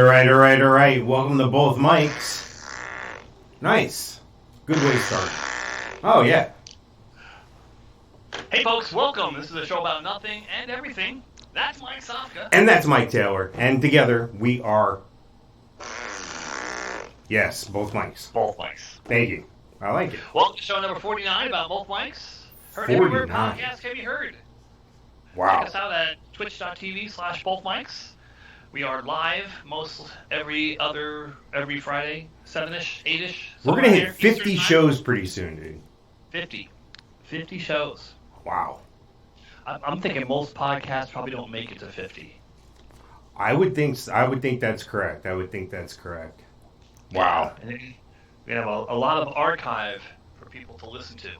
right. Welcome to both mics. Nice. Good way to start. Oh, yeah. Hey, folks, welcome. This is a show about nothing and everything. That's Mike Sofka. And that's Mike Taylor. And together, we are... Yes, both mics. Both mics. Thank you. I like it. Welcome to show number 49 about both mics. Heard everywhere podcast can be heard. Wow. Check us out at twitch.tv/bothmics. We are live every Friday, 7-ish, 8-ish. We're going to hit 50 shows pretty soon, dude. 50 shows. Wow. I'm thinking most podcasts probably don't make it to 50. I would think that's correct. Wow. And we have a lot of archive for people to listen to.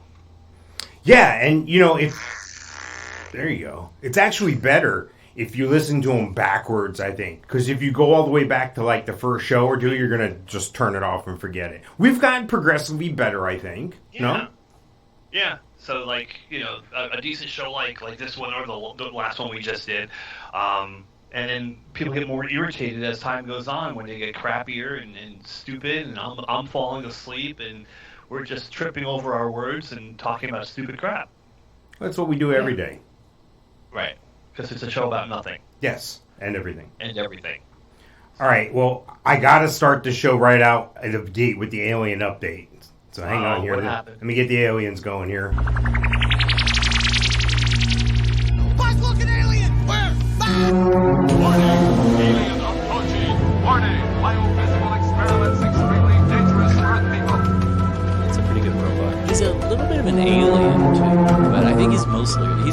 Yeah, and there you go. It's actually better if you listen to them backwards, I think. Because if you go all the way back to like the first show or two, you're going to just turn it off and forget it. We've gotten progressively better, I think. Yeah. No? Yeah. So, a decent show like this one or the last one we just did. And then people get more irritated as time goes on when they get crappier and stupid, and I'm falling asleep, and we're just tripping over our words and talking about stupid crap. That's what we do every day. Right. Because it's a show about nothing. Yes, and everything. All right, well, I got to start the show right out at the gate with the alien update. So hang on here. What happened? Let me get the aliens going here. Buzz-looking alien! Where? Warning! Alien approaching! Warning! Biophysical experiments extremely dangerous for Earth people. That's a pretty good robot. He's a little bit of an alien, too. But I think he's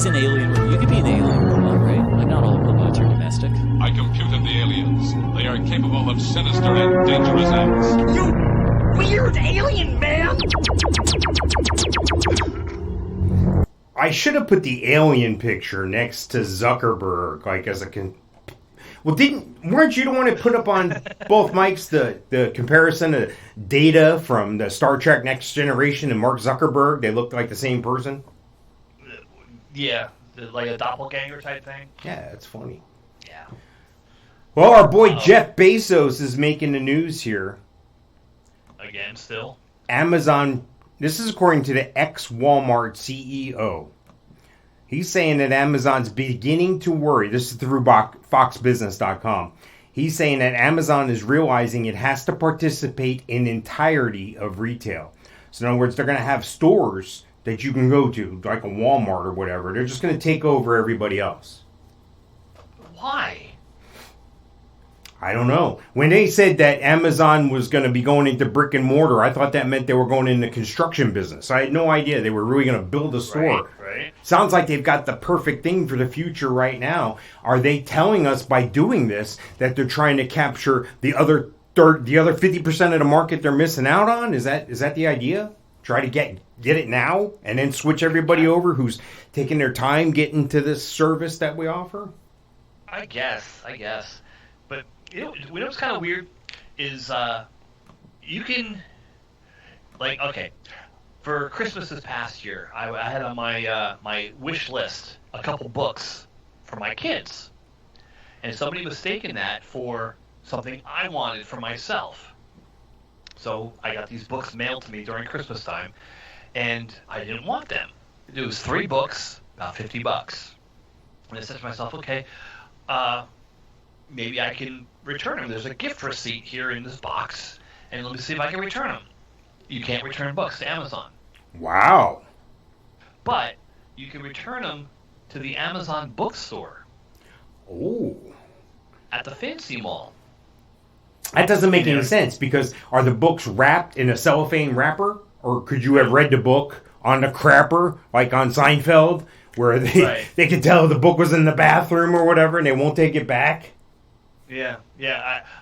an alien. You could be an alien robot, right? Like, not all robots are domestic. I computed the aliens. They are capable of sinister and dangerous acts. You weird alien man! I should have put the alien picture next to Zuckerberg, like as a Well, weren't you the one that put up on both mics the comparison of data from the Star Trek Next Generation and Mark Zuckerberg? They looked like the same person. Yeah, like a doppelganger type thing. Yeah, that's funny. Yeah. Well, our boy Jeff Bezos is making the news here. Again, still. Amazon. This is according to the ex-Walmart CEO. He's saying that Amazon's beginning to worry. This is through FoxBusiness.com. He's saying that Amazon is realizing it has to participate in entirety of retail. So in other words, they're going to have stores that you can go to, like a Walmart or whatever. They're just going to take over everybody else. Why? I don't know. When they said that Amazon was going to be going into brick and mortar, I thought that meant they were going into construction business. I had no idea they were really going to build a store. Right. Sounds like they've got the perfect thing for the future right now. Are they telling us by doing this that they're trying to capture the other 50% of the market they're missing out on? Is that the idea? Try to get it now and then switch everybody over who's taking their time getting to this service that we offer? I guess. But what's kind of weird is you can, for Christmas this past year, I had on my wish list a couple books for my kids, and somebody mistaken that for something I wanted for myself. So I got these books mailed to me during Christmas time, and I didn't want them. It was 3 books, about $50. And I said to myself, okay, maybe I can return them. There's a gift receipt here in this box, and let me see if I can return them. You can't return books to Amazon. Wow. But you can return them to the Amazon bookstore. Oh. At the Fancy Mall. That doesn't make any sense, because are the books wrapped in a cellophane wrapper? Or could you have read the book on the crapper, like on Seinfeld, where they could tell the book was in the bathroom or whatever, and they won't take it back? Yeah.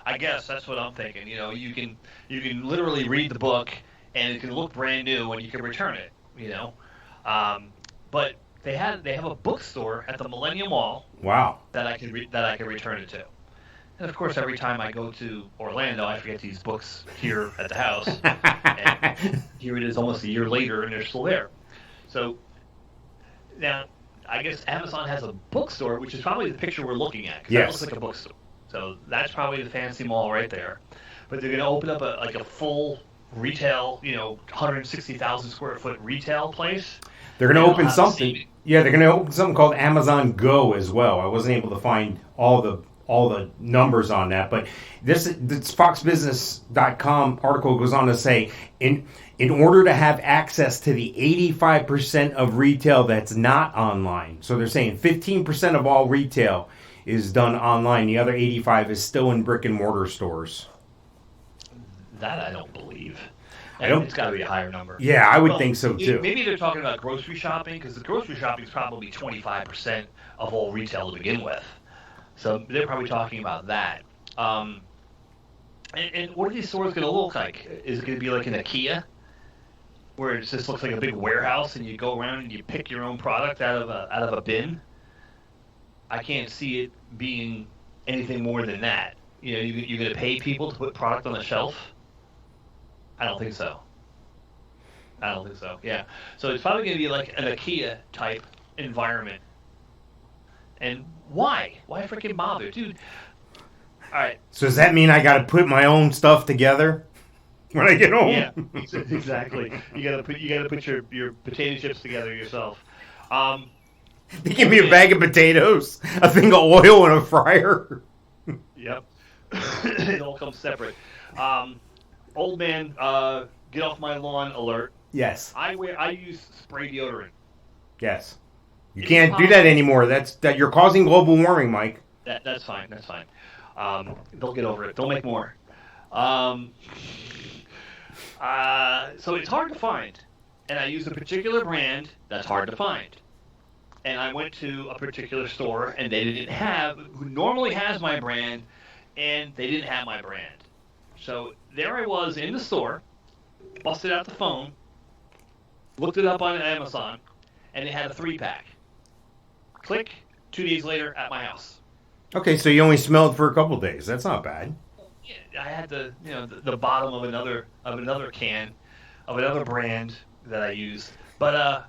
I guess that's what I'm thinking. You can literally read the book, and it can look brand new, and you can return it. But they have a bookstore at the Millennium Mall. Wow. That I can return it to. And of course, every time I go to Orlando, I forget these books here at the house. And here it is almost a year later, and they're still there. So now, I guess Amazon has a bookstore, which is probably the picture we're looking at, because that looks like a bookstore. So that's probably the fancy mall right there. But they're going to open up a full retail, 160,000 square foot retail place. They're going to open something. Yeah, they're going to open something called Amazon Go as well. I wasn't able to find all the numbers on that, but this FoxBusiness.com article goes on to say in order to have access to the 85% of retail that's not online. So they're saying 15% of all retail is done online. The other 85 is still in brick and mortar stores. That I don't believe. It's got to be a higher number. Yeah, I would think so too. Maybe they're talking about grocery shopping, because the grocery shopping is probably 25% of all retail to begin with. So they're probably talking about that. And what are these stores going to look like? Is it going to be like an IKEA, where it just looks like a big warehouse and you go around and you pick your own product out of a bin? I can't see it being anything more than that. You're going to pay people to put product on the shelf? I don't think so. Yeah. So it's probably going to be like an IKEA type environment. And why? Why freaking bother, dude? All right. So does that mean I got to put my own stuff together when I get home? Yeah, exactly. You got to put your potato chips together yourself. They give me a bag of potatoes, a thing of oil, and a fryer. Yep. It all comes separate. Old man, get off my lawn alert. Yes. I use spray deodorant. Yes. You can't do that anymore. That you're causing global warming, Mike. That's fine. They'll get over it. They'll make more. So it's hard to find, and I use a particular brand that's hard to find. And I went to a particular store, and they didn't have, who normally has my brand, and they didn't have my brand. So there I was in the store, busted out the phone, looked it up on Amazon, and it had a 3-pack. Click, 2 days later at my house. Okay, so you only smelled for a couple days. That's not bad. Yeah, I had the bottom of another can of another brand that I use. But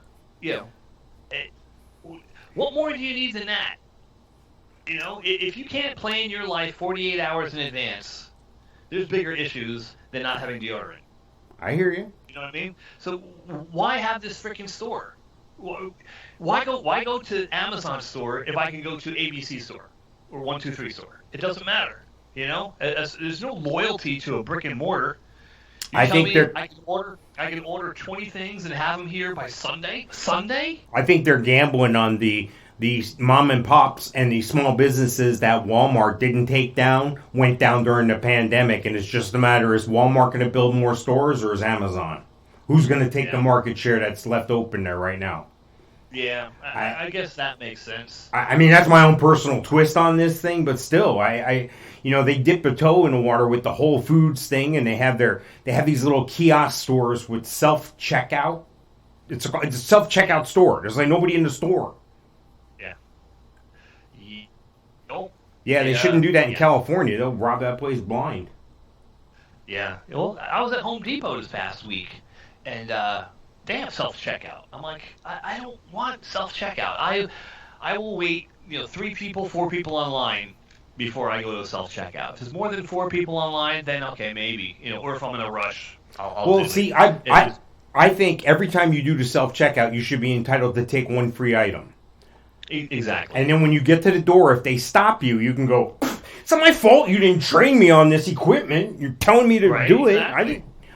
what more do you need than that? If you can't plan your life 48 hours in advance, there's bigger issues than not having deodorant. I hear you. You know what I mean? So why have this freaking store? Why go to Amazon store if I can go to ABC store or 123 store? It doesn't matter. There's no loyalty to a brick and mortar. I can order 20 things and have them here by Sunday. I think they're gambling on the mom and pops and the small businesses that Walmart didn't take down, went down during the pandemic, and it's just a matter, is Walmart going to build more stores or is Amazon? Who's going to take the market share that's left open there right now? Yeah, I guess that makes sense. I mean, that's my own personal twist on this thing, but still, they dip a toe in the water with the Whole Foods thing, and they have these little kiosk stores with self-checkout. It's a self-checkout store. There's like nobody in the store. Yeah. Yeah, they shouldn't do that in California. They'll rob that place blind. Yeah. Well, I was at Home Depot this past week, and they have self-checkout. I'm like, I don't want self-checkout. I will wait, 3 people, 4 people online before I go to self-checkout. If there's more than 4 people online, then okay, maybe, or if I'm in a rush, I'll do see, it. I think every time you do the self-checkout, you should be entitled to take 1 free item. Exactly. And then when you get to the door, if they stop you, you can go, it's not my fault you didn't train me on this equipment. You're telling me to do it.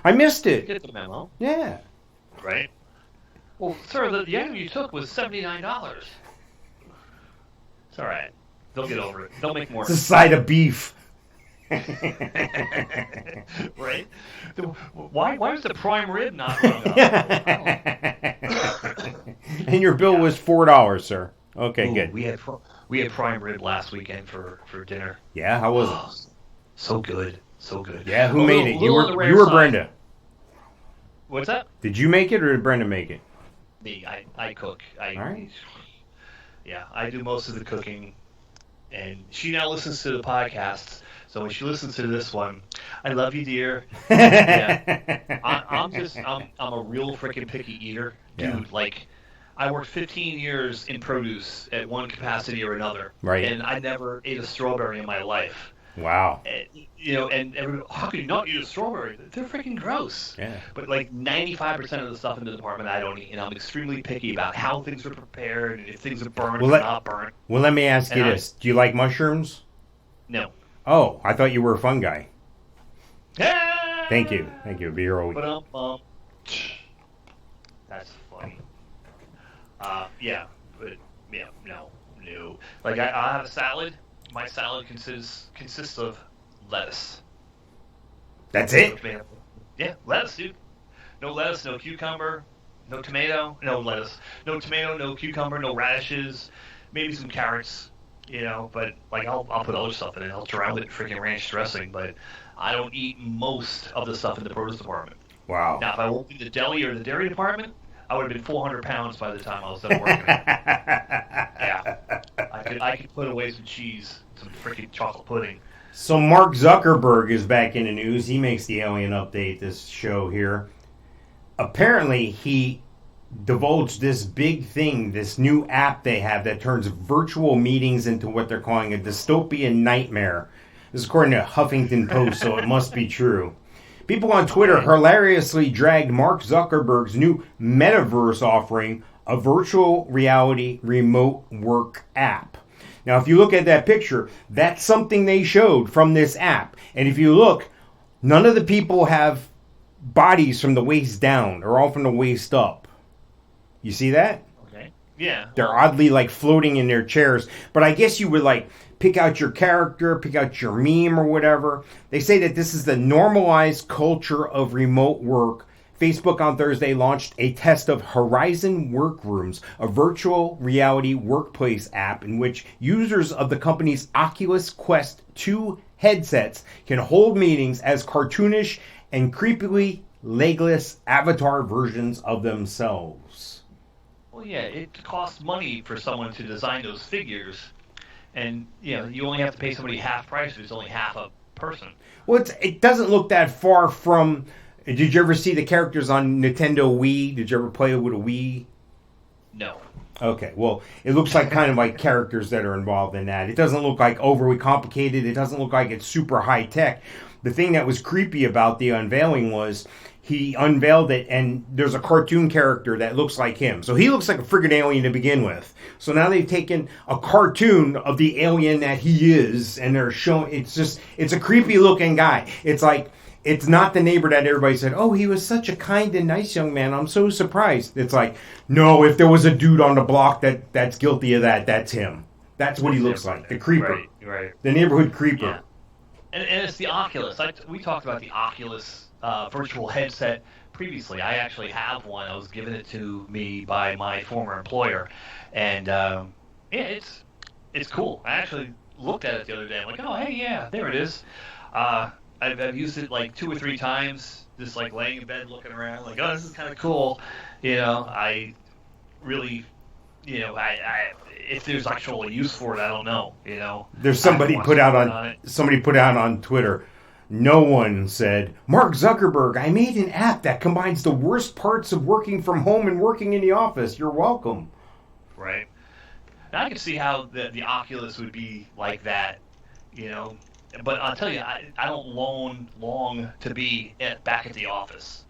I missed it. Get the memo. Yeah. Right? Well, sir, the item you took was $79. It's all right. They'll get over it. They'll make more. It's a side of beef. Right? Why was the prime rib not hung up? And your bill was $4, sir. Okay, good. We had prime rib last weekend for dinner. Yeah, how was it? So good. So good. Yeah, who made it? You were Brenda. What's that? Did you make it or did Brenda make it? Me. I cook. All right. Yeah, I do most of the cooking. And she now listens to the podcasts. So when she listens to this one, I love you, dear. Yeah. I'm a real freaking picky eater. Dude, I worked 15 years in produce at one capacity or another. Right. And I never ate a strawberry in my life. Wow. And everybody, how can you not eat a strawberry? They're freaking gross. Yeah. But like 95% of the stuff in the department I don't eat, and I'm extremely picky about how things are prepared and if things are burned or not burned. Well, let me ask you And this: do you like mushrooms? No. Oh, I thought you were a fun guy. Ah! Thank you. Be here all week. That's funny. No. Like I have a salad. My salad consists of lettuce. That's it? Yeah, lettuce, dude. No lettuce, no cucumber, no tomato, no lettuce, no tomato, no cucumber, no radishes, maybe some carrots. But like I'll put other stuff in it. I'll drown it in freaking ranch dressing. But I don't eat most of the stuff in the produce department. Wow. Now, if I worked in the deli or the dairy department, I would have been 400 pounds by the time I was done working. Yeah, I could put away some cheese, some freaking chocolate pudding. So Mark Zuckerberg is back in the news. He makes the Alien Update, this show here. Apparently, he divulged this big thing, this new app they have that turns virtual meetings into what they're calling a dystopian nightmare. This is according to Huffington Post, so it must be true. People on Twitter hilariously dragged Mark Zuckerberg's new metaverse offering, a virtual reality remote work app. Now, if you look at that picture, that's something they showed from this app. And if you look, none of the people have bodies from the waist down. They're all from the waist up. You see that? Okay. Yeah. They're oddly like floating in their chairs. But I guess you would like pick out your character, pick out your meme or whatever. They say that this is the normalized culture of remote work. Facebook on Thursday launched a test of Horizon Workrooms, a virtual reality workplace app in which users of the company's Oculus Quest 2 headsets can hold meetings as cartoonish and creepily legless avatar versions of themselves. Well, yeah, it costs money for someone to design those figures. And, you only have to pay somebody half price if it's only half a person. Well, it doesn't look that far from... Did you ever see the characters on Nintendo Wii? Did you ever play with a Wii? No. Okay, well, it looks like kind of like characters that are involved in that. It doesn't look like overly complicated. It doesn't look like it's super high tech. The thing that was creepy about the unveiling was he unveiled it, and there's a cartoon character that looks like him. So he looks like a friggin' alien to begin with. So now they've taken a cartoon of the alien that he is, and they're showing, it's a creepy looking guy. It's like, it's not the neighbor that everybody said, oh, he was such a kind and nice young man. I'm so surprised. It's like, no, if there was a dude on the block that's guilty of that, that's him. That's what he looks like. The creeper. Right. The neighborhood creeper. Yeah. And it's the Oculus. We talked about the Oculus virtual headset previously. I actually have one. I was given it to me by my former employer. And, it's cool. I actually looked at it the other day. I'm like, oh, hey, yeah, there it is. I've used it like 2 or 3 times, just like laying in bed looking around, like, oh, this is kind of cool. I really, I if there's actual use for it, I don't know. There's somebody put out on Twitter. No one said, Mark Zuckerberg, I made an app that combines the worst parts of working from home and working in the office. You're welcome. Right. And I can see how the Oculus would be like that, But I'll tell you, I don't long to be back at the office.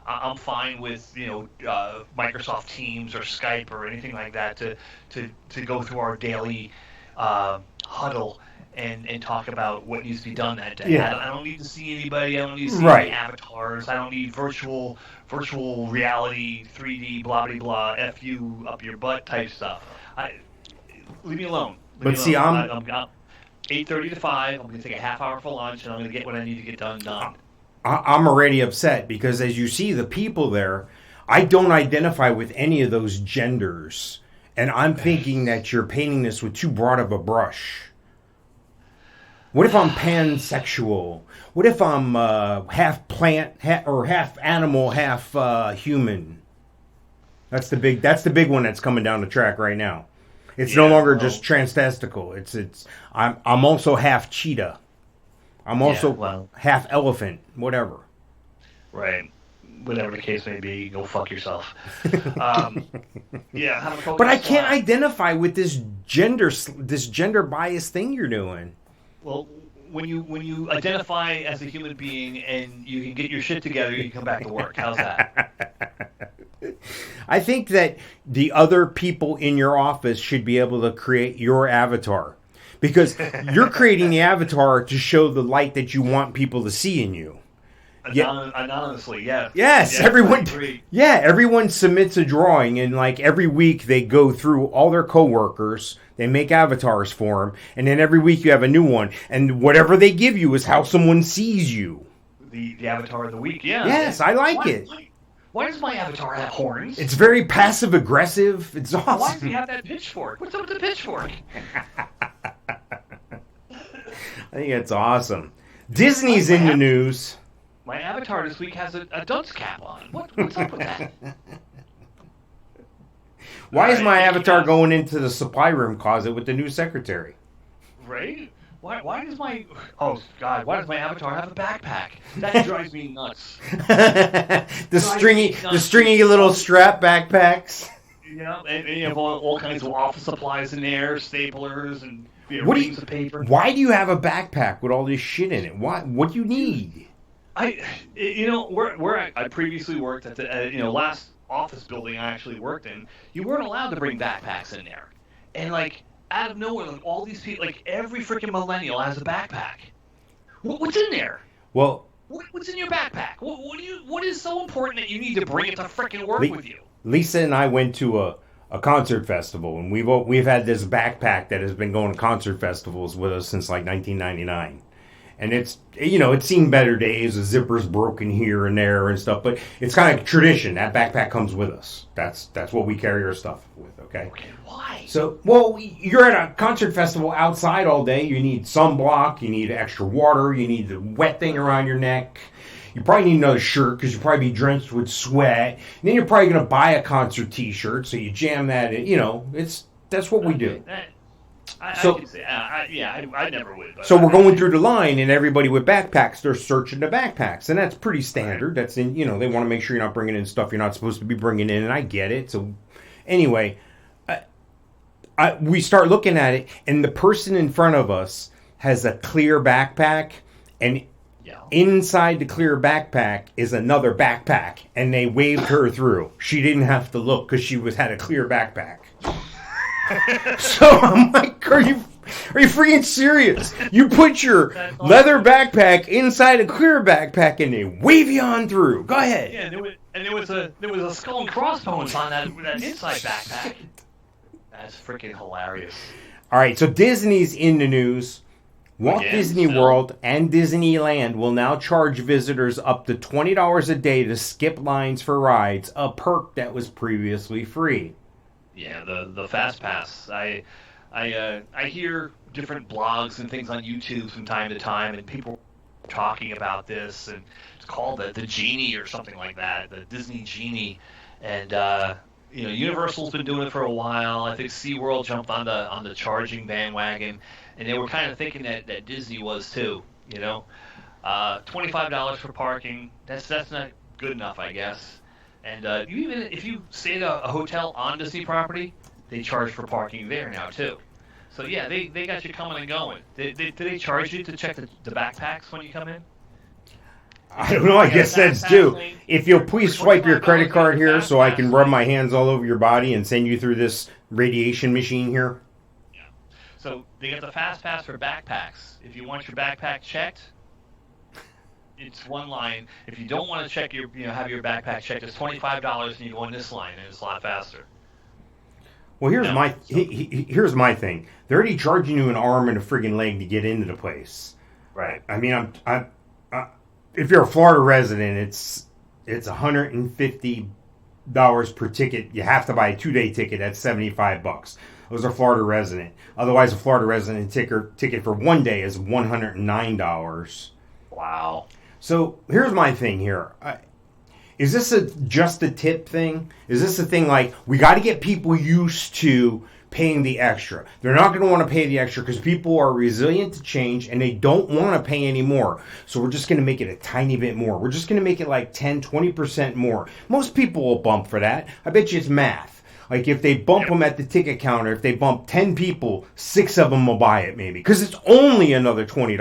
I'm fine with Microsoft Teams or Skype or anything like that to go through our daily huddle and talk about what needs to be done that day. Yeah. I don't need to see anybody. I don't need to see any avatars. I don't need virtual reality, 3D, blah blah blah, f you up your butt type stuff. Leave me alone. I'm 8:30 to 5. I'm going to take a half hour for lunch, and I'm going to get what I need to get done. I'm already upset because as you see the people there, I don't identify with any of those genders. And I'm thinking that you're painting this with too broad of a brush. What if I'm pansexual? What if I'm half plant or half animal, half human? That's the big one that's coming down the track right now. It's no longer just transtestical. I'm also half cheetah. I'm also half elephant. Whatever. Right. Whatever the case may be, go fuck yourself. But I can't identify with this gender bias thing you're doing. Well, when you identify as a human being and you can get your shit together, you can come back to work. How's that? I think that the other people in your office should be able to create your avatar. Because you're creating the avatar to show the light that you want people to see in you. Anonymously, yeah. Yes, yeah, everyone. Yeah, everyone submits a drawing, and like every week they go through all their coworkers. They make avatars for them, and then every week you have a new one. And whatever they give you is how someone sees you. The avatar of the week, yeah. Yes, I like it. Why does my avatar have horns? It's very passive aggressive. It's awesome. Why does he have that pitchfork? What's up with the pitchfork? I think it's awesome. Disney's in the news. My avatar this week has a dunce cap on. What's up with that? Why is my avatar going into the supply room closet with the new secretary? Right? Why does my avatar have a backpack? That drives me nuts. the stringy little strap backpacks. Yeah, and you have all kinds of office supplies in there, staplers and reams of paper. Why do you have a backpack with all this shit in it? What do you need? Where I previously worked at the last office building I actually worked in, you weren't allowed to bring backpacks in there, and like out of nowhere, like all these people, like every freaking millennial has a backpack. What's in there? Well, what's in your backpack? What is so important that you need to bring it to freaking work with you? Lisa and I went to a concert festival, and we've had this backpack that has been going to concert festivals with us since like 1999. And it's, it's seen better days. The zipper's broken here and there and stuff, but it's kind of tradition. That backpack comes with us. That's what we carry our stuff with, okay? Okay, why? So, well, you're at a concert festival outside all day. You need sunblock. You need extra water. You need the wet thing around your neck. You probably need another shirt because you'll probably be drenched with sweat. And then you're probably going to buy a concert T-shirt, so you jam that in. That's what we do. I never would. But so we're going through the line, and everybody with backpacks, they're searching the backpacks, and that's pretty standard. Right. That's in, they want to make sure you're not bringing in stuff you're not supposed to be bringing in, and I get it. So anyway, we start looking at it, and the person in front of us has a clear backpack, and inside the clear backpack is another backpack, and they waved her through. She didn't have to look because she had a clear backpack. So I'm like, are you freaking serious? You put your leather backpack inside a clear backpack and they wave you on through. Go ahead. Yeah, there was a skull and crossbones on that inside backpack. That's freaking hilarious. All right, so Disney's in the news. Walt Disney World and Disneyland will now charge visitors up to $20 a day to skip lines for rides, a perk that was previously free. Yeah, the Fast Pass. I hear different blogs and things on YouTube from time to time, and people are talking about this, and it's called the Genie or something like that, the Disney Genie, and Universal's been doing it for a while. I think SeaWorld jumped on the charging bandwagon, and they were kind of thinking that Disney was too. $25 for parking. That's not good enough, I guess. And if you stay at a hotel on Disney property, they charge for parking there now too. So yeah, they got you coming and going. Do they charge you to check the backpacks when you come in? I don't know. I guess that's due. If you'll please swipe your credit card here so I can rub my hands all over your body and send you through this radiation machine here. Yeah. So they got the Fast Pass for backpacks. If you want your backpack checked, it's one line. If you don't want to check have your backpack checked, it's $25 and you go on this line and it's a lot faster. Well, here's my thing. They're already charging you an arm and a friggin' leg to get into the place. Right. I mean, if you're a Florida resident, it's $150 per ticket. You have to buy a 2-day ticket. That's $75. Those are Florida resident. Otherwise, a Florida resident ticket for 1 day is $109. Wow. So here's my thing here. Is this just a tip thing? Is this a thing like we got to get people used to paying the extra? They're not going to want to pay the extra because people are resilient to change and they don't want to pay any more. So we're just going to make it a tiny bit more. We're just going to make it like 10, 20% more. Most people will bump for that. I bet you it's math. Like if they bump them at the ticket counter, if they bump 10 people, 6 of them will buy it maybe, because it's only another $20.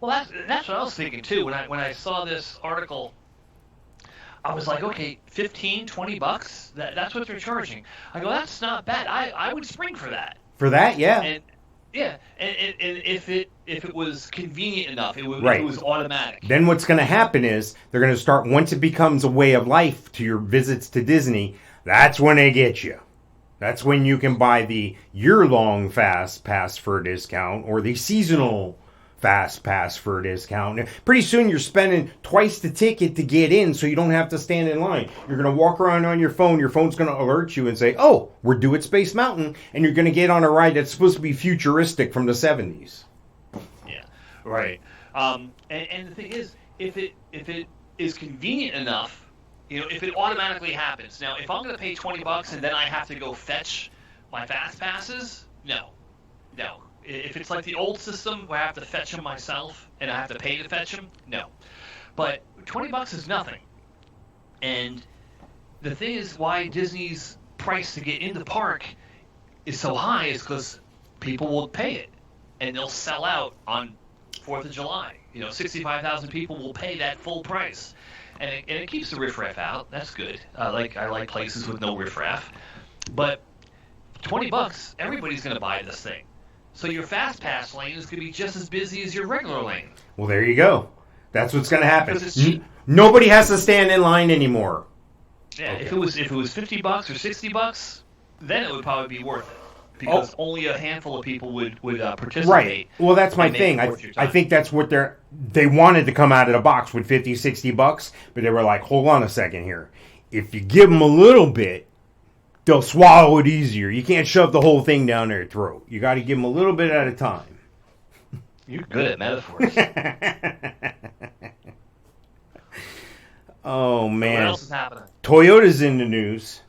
Well, that's what I was thinking too. When I saw this article, I was like, okay, $15-$20. That's what they're charging. I go, that's not bad. I would spring for that. For that, yeah. And if it was convenient enough, if Right. it was automatic. Then what's going to happen is they're going to start, once it becomes a way of life to your visits to Disney, that's when they get you. That's when you can buy the year-long Fast Pass for a discount or the seasonal Fast Pass for a discount. Pretty soon you're spending twice the ticket to get in so you don't have to stand in line. You're going to walk around on your phone. Your phone's going to alert you and say, oh, we're due at Space Mountain. And you're going to get on a ride that's supposed to be futuristic from the 70s. Yeah, right. And the thing is, if it is convenient enough, if it automatically happens. Now, if I'm going to pay $20 and then I have to go fetch my Fast Passes, no. If it's like the old system where I have to fetch them myself and I have to pay to fetch them, no. But $20 is nothing. And the thing is why Disney's price to get in the park is so high is because people will pay it. And they'll sell out on 4th of July. 65,000 people will pay that full price. And it keeps the riffraff out. That's good. I like places with no riffraff. But $20, everybody's going to buy this thing. So your Fast Pass lane is going to be just as busy as your regular lane. Well, there you go. That's what's going to happen. Because it's cheap. Nobody has to stand in line anymore. Yeah, Okay. if it was $50 or $60, then it would probably be worth it. Because only a handful of people would participate. Right. Well, that's my thing. I think that's what they wanted to come out of the box with $50, $60, but they were like, hold on a second here. If you give them a little bit, they'll swallow it easier. You can't shove the whole thing down their throat. You got to give them a little bit at a time. You're good at metaphors. Oh, man. What else is happening? Toyota's in the news.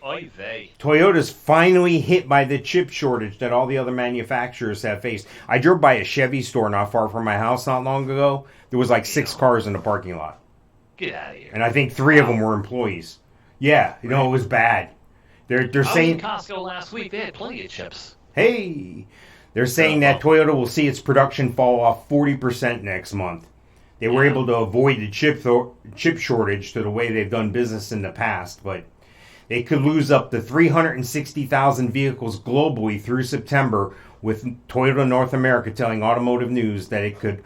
Oy vey. Toyota's finally hit by the chip shortage that all the other manufacturers have faced. I drove by a Chevy store not far from my house not long ago. There was like 6 cars in the parking lot. Get out of here. And I think 3 of them were employees. Yeah, it was bad. They're I was saying, in Costco last week. They had plenty of chips. hey, they're saying that Toyota will see its production fall off 40% next month. They were able to avoid the chip shortage to the way they've done business in the past, but they could lose up to 360,000 vehicles globally through September, with Toyota North America telling Automotive News that it could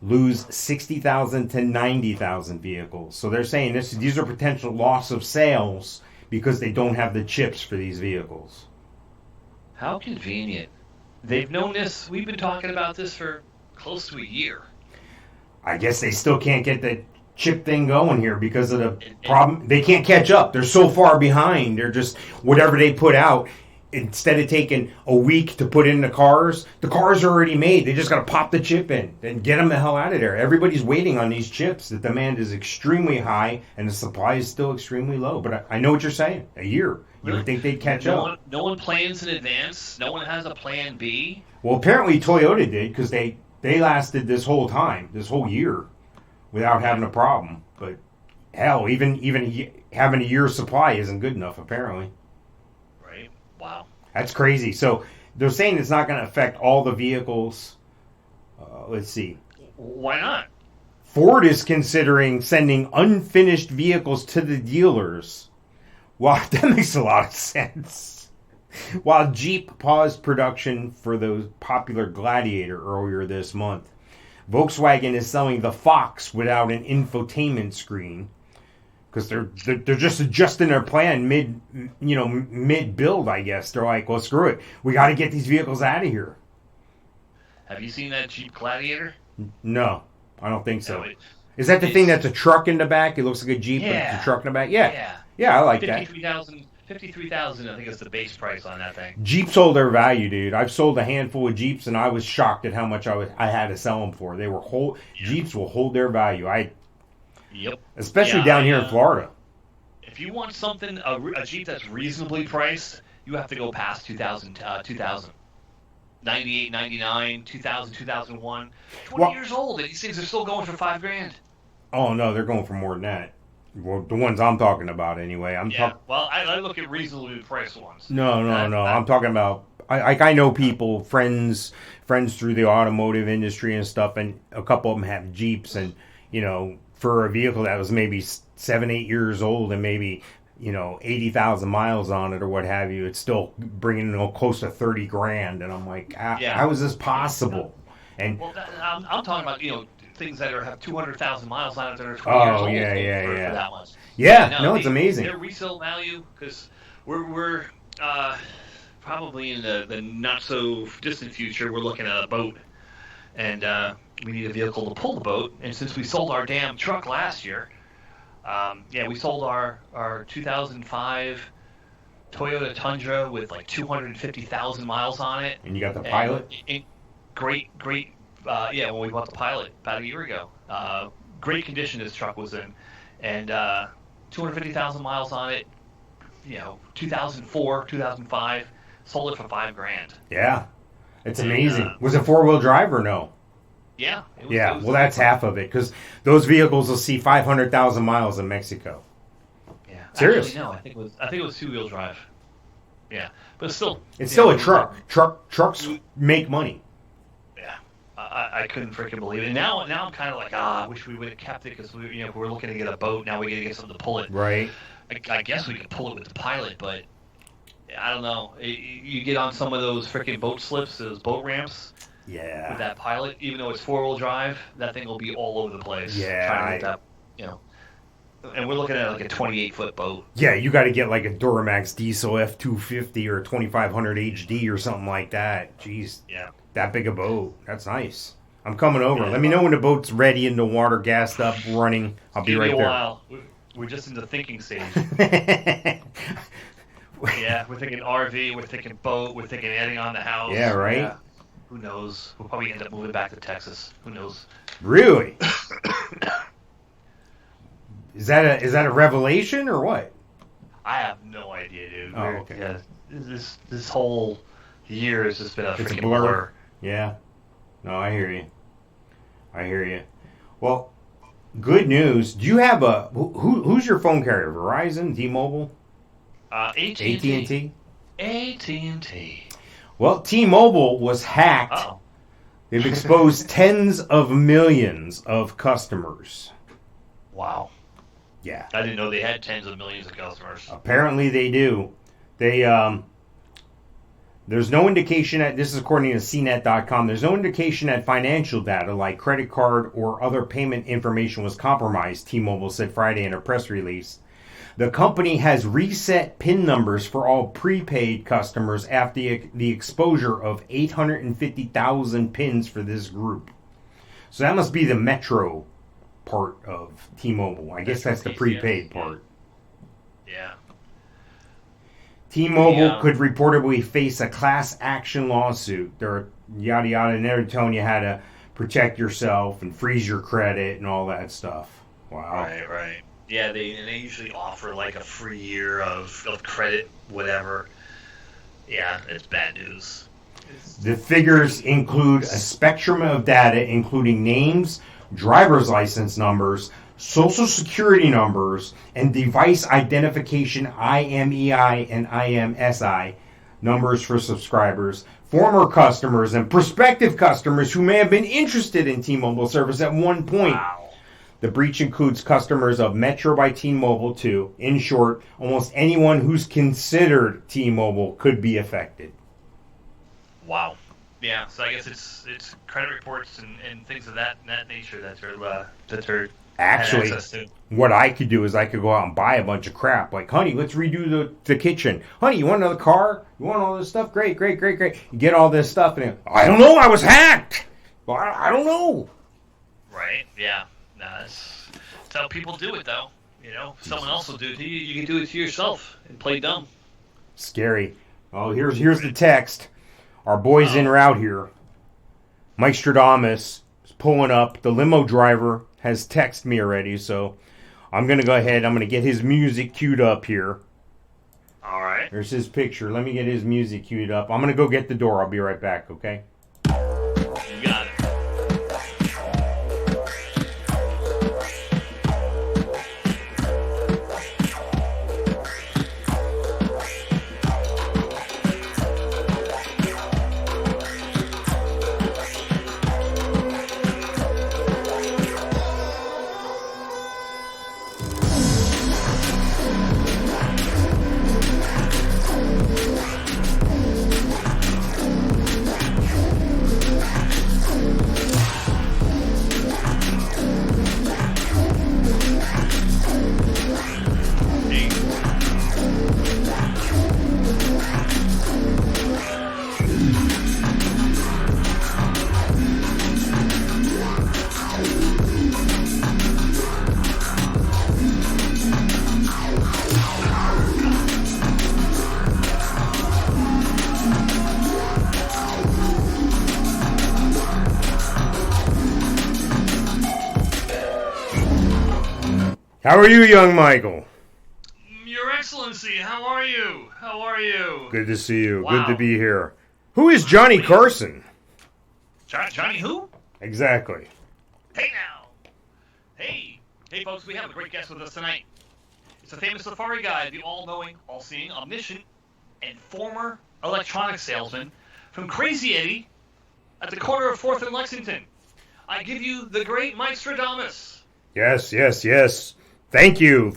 lose 60,000 to 90,000 vehicles. So they're saying these are potential loss of sales because they don't have the chips for these vehicles. How convenient. They've known this. We've been talking about this for close to a year. I guess they still can't get the chip thing going here because of the problem. They can't catch up. They're so far behind. They're just, whatever they put out, instead of taking a week to put in the cars are already made. They just got to pop the chip in and get them the hell out of there. Everybody's waiting on these chips. The demand is extremely high and the supply is still extremely low. But I know what you're saying. A year. You would think they'd catch up. No one plans in advance. No one has a plan B. Well, apparently Toyota did, because they lasted this whole time, this whole year, without having a problem. But hell, even having a year's supply isn't good enough, apparently. Right? Wow. That's crazy. So they're saying it's not going to affect all the vehicles. Let's see. Why not? Ford is considering sending unfinished vehicles to the dealers. Wow, that makes a lot of sense. While Jeep paused production for the popular Gladiator earlier this month, Volkswagen is selling the Fox without an infotainment screen because they're just adjusting their plan mid build. I guess they're like, well, screw it, we got to get these vehicles out of here. Have you seen that Jeep Gladiator? No, I don't think so. No, Is that the thing that's a truck in the back? It looks like a Jeep, but it's a truck in the back. Yeah, I like that. 53,000, I think is the base price on that thing. Jeep sold their value, dude. I've sold a handful of Jeeps, and I was shocked at how much I had to sell them for. They were Jeeps will hold their value. Especially down here in Florida. If you want something, a Jeep that's reasonably priced, you have to go past 2000. 98, 99, 2000, 2001. 20 years old, and these things are still going for $5,000. Oh no, they're going for more than that. Well, the ones I'm talking about, anyway. Well, I look at reasonably priced ones. No. I'm talking about. I know people, friends through the automotive industry and stuff, and a couple of them have Jeeps, and for a vehicle that was maybe 7-8 years old and maybe 80,000 miles on it or what have you, it's still bringing close to 30 grand, and I'm like, how is this possible? And I'm talking about things that have 200,000 miles on it that are 20 years old. For that much. It's amazing. Their resale value, because we're probably in the not so distant future, we're looking at a boat, and we need a vehicle to pull the boat. And since we sold our damn truck last year, we sold our 2005 Toyota Tundra with like 250,000 miles on it. And you got the Pilot? Great. When we bought the Pilot about a year ago. Great condition this truck was in. And 250,000 miles on it, 2004, 2005, sold it for $5,000. Yeah. It's amazing. Was it 4-wheel drive or no? Yeah. Well, that's half of it, because those vehicles will see 500,000 miles in Mexico. Yeah. Serious? Actually, no, I think it was 2-wheel drive. Yeah. But still. It's still a truck. Trucks make money. Yeah. I couldn't freaking believe it. And now I'm kind of like, I wish we would have kept it, because we're looking to get a boat. Now we got to get something to pull it. Right. I guess we could pull it with the Pilot, but I don't know. You get on some of those freaking boat slips, those boat ramps. Yeah. With that Pilot, even though it's 4-wheel drive, that thing will be all over the place. Yeah. Trying to get that, and we're looking at like a 28-foot boat. Yeah, you got to get like a Duramax diesel F250 or 2500 HD or something like that. Jeez. Yeah. That big a boat. That's nice. I'm coming over. Let me know when the boat's ready in the water, gassed up, running. I'll be right there. While. We're just in the thinking stage. Yeah, we're thinking RV, we're thinking boat, we're thinking adding on the house. Yeah, right? Yeah. Who knows? We'll probably end up moving back to Texas. Who knows? Really? Is that a revelation or what? I have no idea, dude. Oh, okay. Yeah, this whole year has just been a freaking blur. Yeah. No, I hear you. Well, good news. Do you have who's your phone carrier? Verizon, T-Mobile? AT&T. AT&T. Well, T-Mobile was hacked. Uh-oh. They've exposed tens of millions of customers. Wow. Yeah. I didn't know they had tens of millions of customers. Apparently they do. There's no indication this is according to CNET.com, there's no indication that financial data like credit card or other payment information was compromised, T-Mobile said Friday in a press release. The company has reset PIN numbers for all prepaid customers after the exposure of 850,000 PINs for this group. So that must be the Metro part of T-Mobile. I guess that's the prepaid part. Yeah. T-Mobile could reportedly face a class action lawsuit. They're yada yada, and they're telling you how to protect yourself and freeze your credit and all that stuff. Wow. Right. Yeah, they usually offer like a free year of credit, whatever. Yeah, it's bad news. The figures include a spectrum of data, including names, driver's license numbers, social security numbers, and device identification IMEI and IMSI numbers for subscribers, former customers, and prospective customers who may have been interested in T-Mobile service at one point. Wow. The breach includes customers of Metro by T-Mobile too. In short, almost anyone who's considered T-Mobile could be affected. Wow. Yeah, so I guess it's credit reports and things of that nature that are actually, what I could do is I could go out and buy a bunch of crap. Like, honey, let's redo the kitchen. Honey, you want another car? You want all this stuff? Great. You get all this stuff, and I don't know, I was hacked. Well, I don't know. Right, yeah. No, that's how people do it, though. You know, someone else will do it to you. You can do it to yourself and play dumb. Scary. Oh, here's the text. Our boy's en route here. Mikestradamus is pulling up. The limo driver has texted me already, so I'm going to go ahead. I'm going to get his music queued up here. All right. There's his picture. Let me get his music queued up. I'm going to go get the door. I'll be right back, okay? You got it. How are you, young Michael? Your Excellency, how are you? How are you? Good to see you. Wow. Good to be here. Who is Johnny Carson? Johnny who? Exactly. Hey now. Hey, folks, we have a great guest with us tonight. It's a famous safari guide, the all-knowing, all-seeing, omniscient, and former electronics salesman from Crazy Eddie at the corner of 4th and Lexington. I give you the great Mikestradamus. Yes. Thank you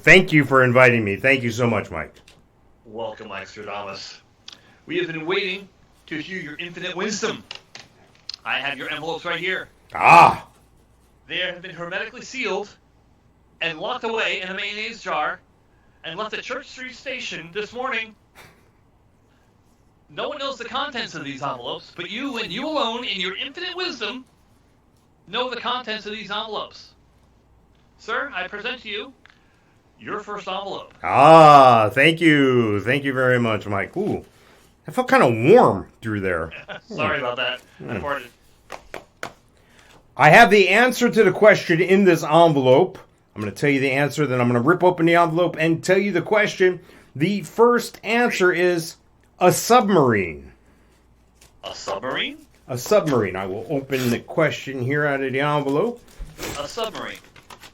for inviting me. Thank you so much, Mike. Welcome, Mikestradamus. We have been waiting to hear your infinite wisdom. I have your envelopes right here. Ah! They have been hermetically sealed and locked away in a mayonnaise jar and left at Church Street Station this morning. No one knows the contents of these envelopes, but you and you alone, in your infinite wisdom, know the contents of these envelopes. Sir, I present to you your first envelope. Ah, thank you. Thank you very much, Mike. Ooh, I felt kind of warm through there. Sorry about that. I farted. I have the answer to the question in this envelope. I'm going to tell you the answer, then I'm going to rip open the envelope and tell you the question. The first answer is a submarine. A submarine? A submarine. I will open the question here out of the envelope. A submarine.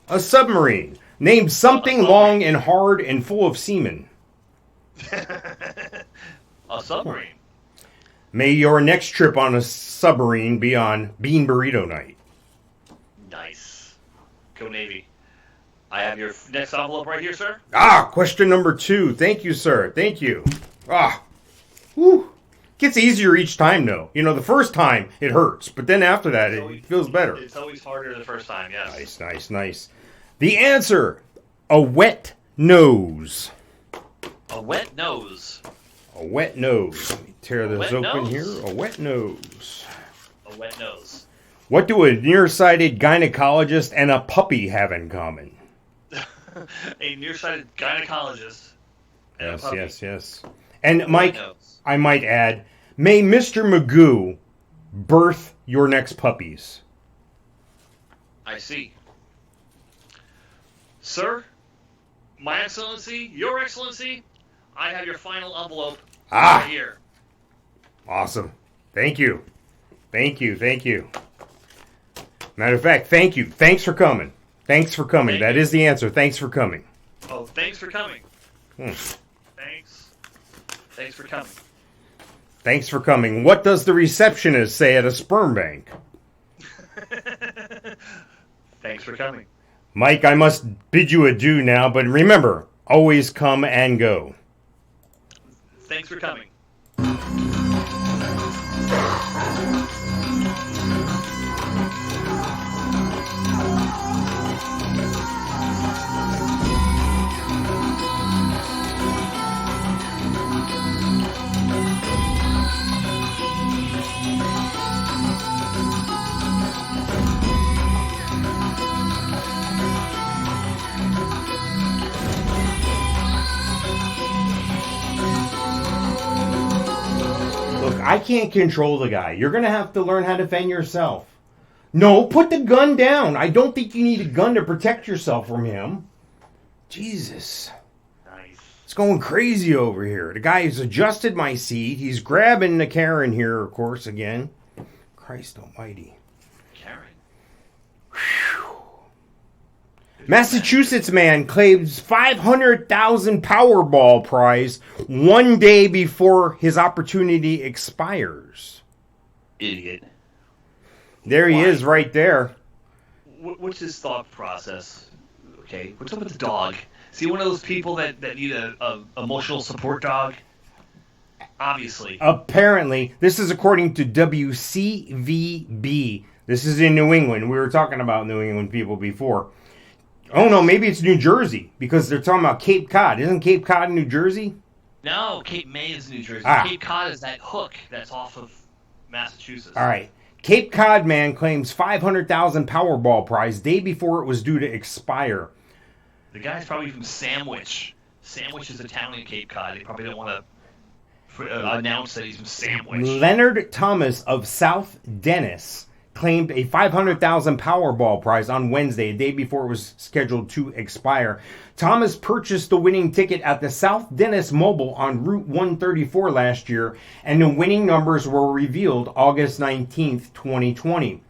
A submarine. Name something long and hard and full of semen. A submarine. May your next trip on a submarine be on Bean Burrito Night. Nice. Go Navy. I have your next envelope right here, sir. Ah, question number 2. Thank you, sir. Thank you. Ah, whew. Gets easier each time, though. You know, the first time it hurts, but then after that it feels better. It's always harder the first time, yes. Nice. The answer, a wet nose. A wet nose. A wet nose. Let me tear this wet open nose? here. A wet nose. A wet nose. What do a nearsighted gynecologist and a puppy have in common? A nearsighted gynecologist. And a puppy. Yes. And Mike, nose. I might add, may Mr. Magoo birth your next puppies. I see. Sir, My Excellency, Your Excellency, I have your final envelope right here. Awesome. Thank you. Matter of fact, thank you. Thanks for coming. That is the answer. Thanks for coming. Oh, thanks for coming. Thanks for coming. Thanks for coming. What does the receptionist say at a sperm bank? Thanks for coming. Mike, I must bid you adieu now, but remember, always come and go. Thanks for coming. I can't control the guy. You're going to have to learn how to defend yourself. No, put the gun down. I don't think you need a gun to protect yourself from him. Jesus. Nice. It's going crazy over here. The guy has adjusted my seat. He's grabbing the Karen here, of course, again. Christ almighty. Karen. Whew. Massachusetts man claims 500,000 Powerball prize one day before his opportunity expires. Idiot. There he is right there. What's his thought process? Okay, what's up with the dog? Is he one of those people that need a emotional support dog? Obviously. Apparently, this is according to WCVB. This is in New England. We were talking about New England people before. Oh, no, maybe it's New Jersey, because they're talking about Cape Cod. Isn't Cape Cod in New Jersey? No, Cape May is New Jersey. Cape Cod is that hook that's off of Massachusetts. All right. Cape Cod man claims 500,000 Powerball prize day before it was due to expire. The guy's probably from Sandwich. Sandwich is a town in Cape Cod. They probably don't want to announce that he's from Sandwich. Leonard Thomas of South Dennis claimed a $500,000 Powerball prize on Wednesday, a day before it was scheduled to expire. Thomas purchased the winning ticket at the South Dennis Mobile on Route 134 last year, and the winning numbers were revealed August 19th, 2020.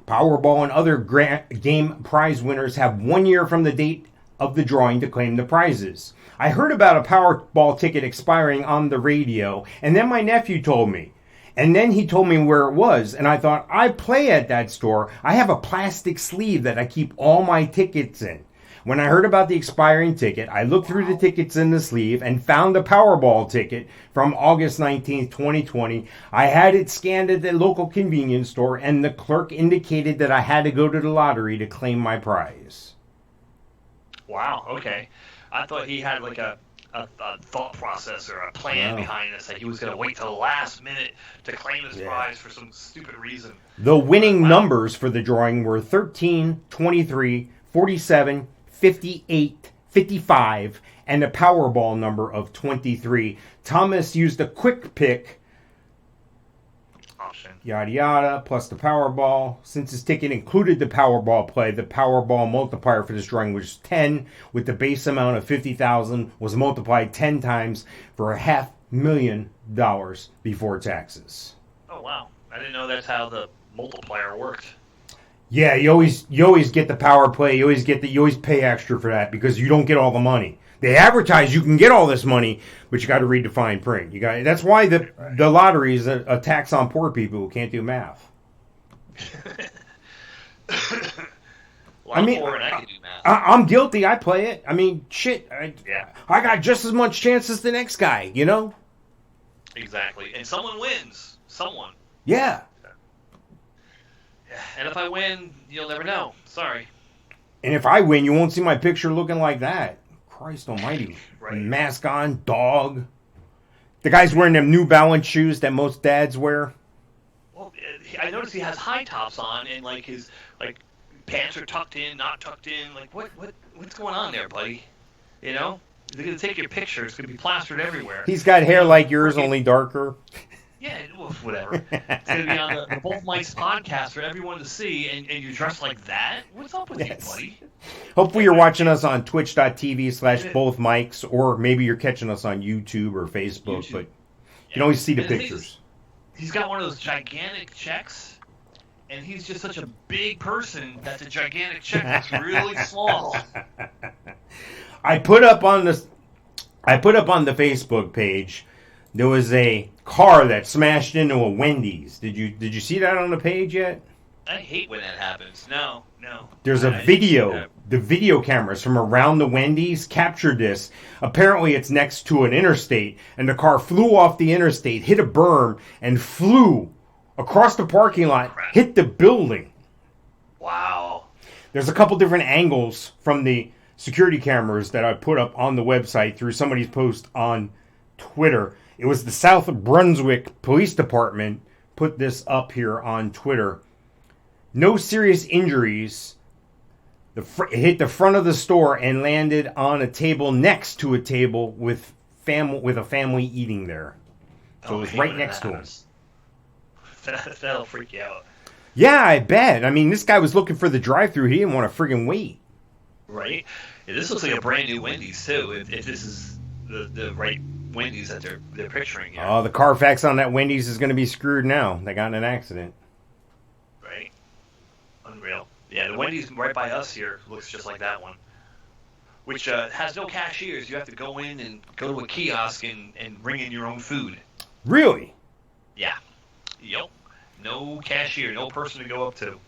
Powerball and other game prize winners have 1 year from the date of the drawing to claim the prizes. I heard about a Powerball ticket expiring on the radio, and then my nephew told me. And then he told me where it was, and I thought, I play at that store. I have a plastic sleeve that I keep all my tickets in. When I heard about the expiring ticket, I looked through the tickets in the sleeve and found the Powerball ticket from August 19th, 2020. I had it scanned at the local convenience store, and the clerk indicated that I had to go to the lottery to claim my prize. Wow, okay. I thought he had like a thought process or a plan behind this, that he was going to wait till the last minute to claim his prize for some stupid reason. The winning numbers for the drawing were 13, 23, 47, 58, 55, and a Powerball number of 23. Thomas used a quick pick option, yada yada, plus the Powerball. Since his ticket included the Powerball play, the Powerball multiplier for this drawing was 10, with the base amount of $50,000 was multiplied 10 times for $500,000 before taxes. Oh wow, I didn't know that's how the multiplier worked. Yeah, you always get the power play. You always pay extra for that because you don't get all the money. They advertise you can get all this money, but you got to read the fine print. That's why the lottery is a tax on poor people who can't do math. I can do math. I'm guilty. I play it. I mean, shit. I got just as much chance as the next guy. You know. Exactly, and someone wins. Someone. Yeah. And if I win, you'll never know. Sorry. And if I win, you won't see my picture looking like that. Christ almighty. Right. Mask on, dog. The guy's wearing them New Balance shoes that most dads wear. Well, I noticed he has high tops on, and like his pants are tucked in, not tucked in. Like what's going on there, buddy? You know? They're gonna take your picture. It's gonna be plastered everywhere. He's got hair like yours, only darker. Yeah, well, whatever. It's going to be on the Both Mics podcast for everyone to see, and you're dressed like that? What's up with you, buddy? Hopefully you're watching us on twitch.tv/bothmics, or maybe you're catching us on YouTube or Facebook, but you can always see the pictures. He's got one of those gigantic checks, and he's just such a big person that the gigantic check looks really small. I put up on the Facebook page, there was a car that smashed into a Wendy's. Did you see that on the page yet? I hate when that happens. No. There's a video. The video cameras from around the Wendy's captured this. Apparently it's next to an interstate, and the car flew off the interstate, hit a berm, and flew across the parking lot, hit the building. Wow. There's a couple different angles from the security cameras that I put up on the website through somebody's post on Twitter. It was the South Brunswick Police Department put this up here on Twitter. No serious injuries. It hit the front of the store and landed on a table next to a table with a family eating there. So it was right next to him. That'll freak you out. Yeah, I bet. I mean, this guy was looking for the drive-thru. He didn't want to friggin' wait. Right? Yeah, this looks like a brand new Wendy's, too, if this is the right Wendy's that they're picturing here. Oh, the Carfax on that Wendy's is going to be screwed now. They got in an accident. Right? Unreal. Yeah, the Wendy's right by us here looks just like that one. Which has no cashiers. You have to go in and go to a kiosk and bring in your own food. Really? Yeah. Yep. No cashier, no person to go up to.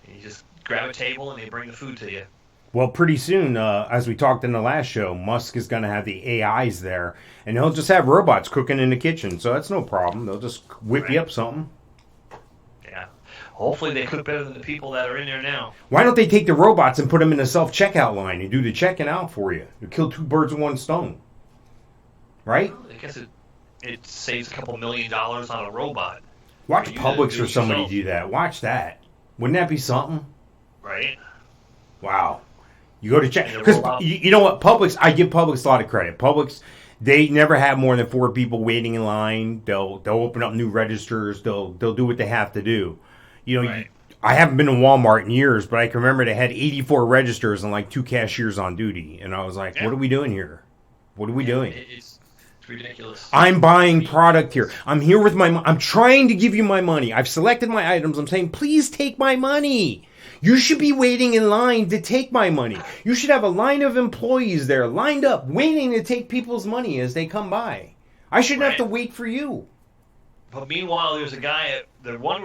And you just grab a table and they bring the food to you. Well, pretty soon, as we talked in the last show, Musk is going to have the AIs there, and he'll just have robots cooking in the kitchen, so that's no problem. They'll just whip you up something. Yeah. Hopefully they cook better than the people that are in there now. Why don't they take the robots and put them in a self-checkout line and do the checking out for you? You kill two birds with one stone. Right? Well, I guess it saves a couple $1 million on a robot. Watch Publix or somebody do that. Watch that. Wouldn't that be something? Right. Wow. You go to check, because you know what, Publix, I give Publix a lot of credit. Publix, they never have more than 4 people waiting in line. They'll open up new registers. They'll do what they have to do. You know, Right. I haven't been to Walmart in years, but I can remember they had 84 registers and like 2 cashiers on duty. And I was like, Yeah. what are we doing here? What are we doing? It's ridiculous. I'm buying product here. I'm here with I'm trying to give you my money. I've selected my items. I'm saying, please take my money. You should be waiting in line to take my money. You should have a line of employees there lined up waiting to take people's money as they come by. I shouldn't have to wait for you. But meanwhile, there's a guy at the one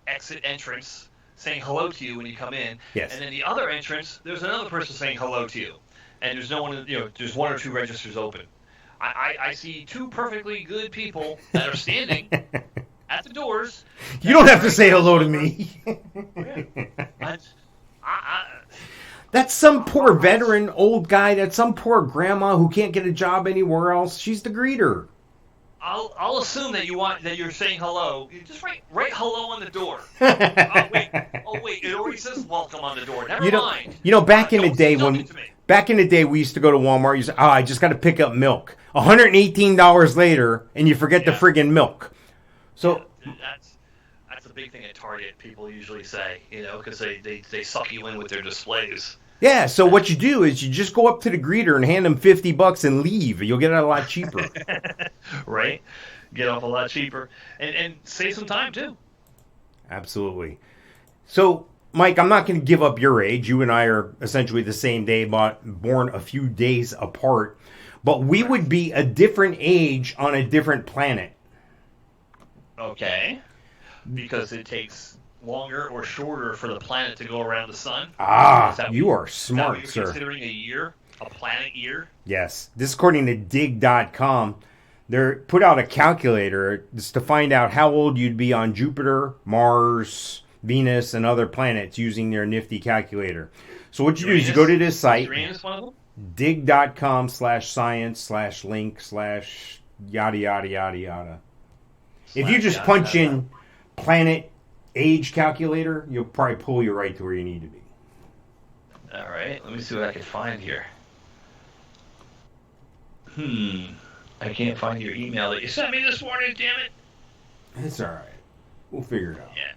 exit entrance saying hello to you when you come in. Yes. And then the other entrance, there's another person saying hello to you. And there's no one, there's 1 or 2 registers open. I see 2 perfectly good people that are standing at the doors. You don't have to say hello to me. That's some poor veteran old guy. That's some poor grandma who can't get a job anywhere else. She's the greeter. I'll assume that you're saying hello. You just write hello on the door. Oh wait, it already says welcome on the door. Never mind. Back in the day we used to go to Walmart. You say, I just got to pick up milk. $118 later, and you forget the friggin' milk. So that's a big thing at Target. People usually say, because they suck you in with their displays. Yeah, so what you do is you just go up to the greeter and hand them $50 and leave. You'll get it a lot cheaper. Right? Get off a lot cheaper. And save some time, too. Absolutely. So, Mike, I'm not going to give up your age. You and I are essentially the same day, but born a few days apart. But we would be a different age on a different planet. Okay. Because it takes longer or shorter for the planet to go around the sun? You are smart, is that what you're sir. Considering a year? A planet year? Yes. This is according to dig.com. They put out a calculator just to find out how old you'd be on Jupiter, Mars, Venus, and other planets using their nifty calculator. So what you do is you go to this site, dig.com/science/link/yada, yada, yada, yada. If you just punch in planet age calculator, you'll probably pull you right to where you need to be. All right, let me see what I can find here. I can't find your email that you sent me this morning, damn it. It's all right. We'll figure it out. Yeah.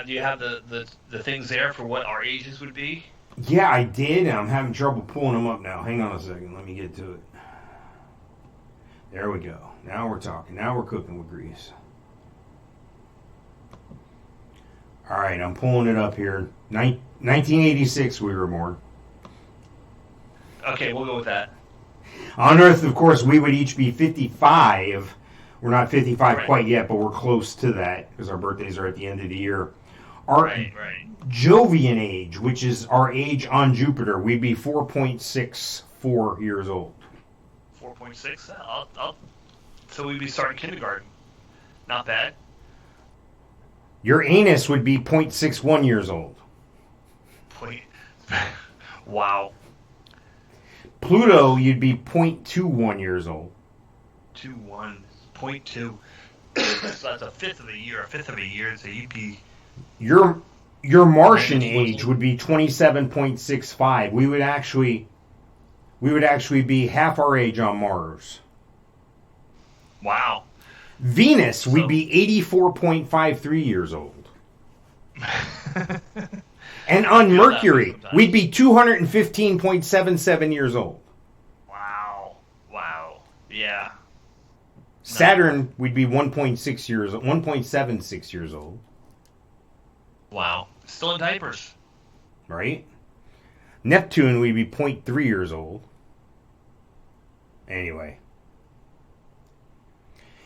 Do you have the things there for what our ages would be? Yeah, I did, and I'm having trouble pulling them up now. Hang on a second. Let me get to it. There we go. Now we're talking. Now we're cooking with grease. All right, I'm pulling it up here. 1986 we were born. Okay, we'll go with that. On Earth, of course, we would each be 55. We're not 55 quite yet, but we're close to that because our birthdays are at the end of the year. Our Jovian age, which is our age on Jupiter, we'd be 4.64 years old. 4.6? So we'd be starting kindergarten. Not bad. Uranus would be 0.61 years old. Wow. Pluto, you'd be 0.21 years old. 0.2. So that's a fifth of a year. So you'd be... Your Martian age would be 27.65. We would actually be half our age on Mars. Wow. Venus, we'd be 84.53 years old. And on Mercury, we'd be 215.77 years old. Wow. Yeah. Saturn, we'd be 1.76 years old. Wow. Still in diapers. Right? Neptune, we'd be 0.3 years old. Anyway.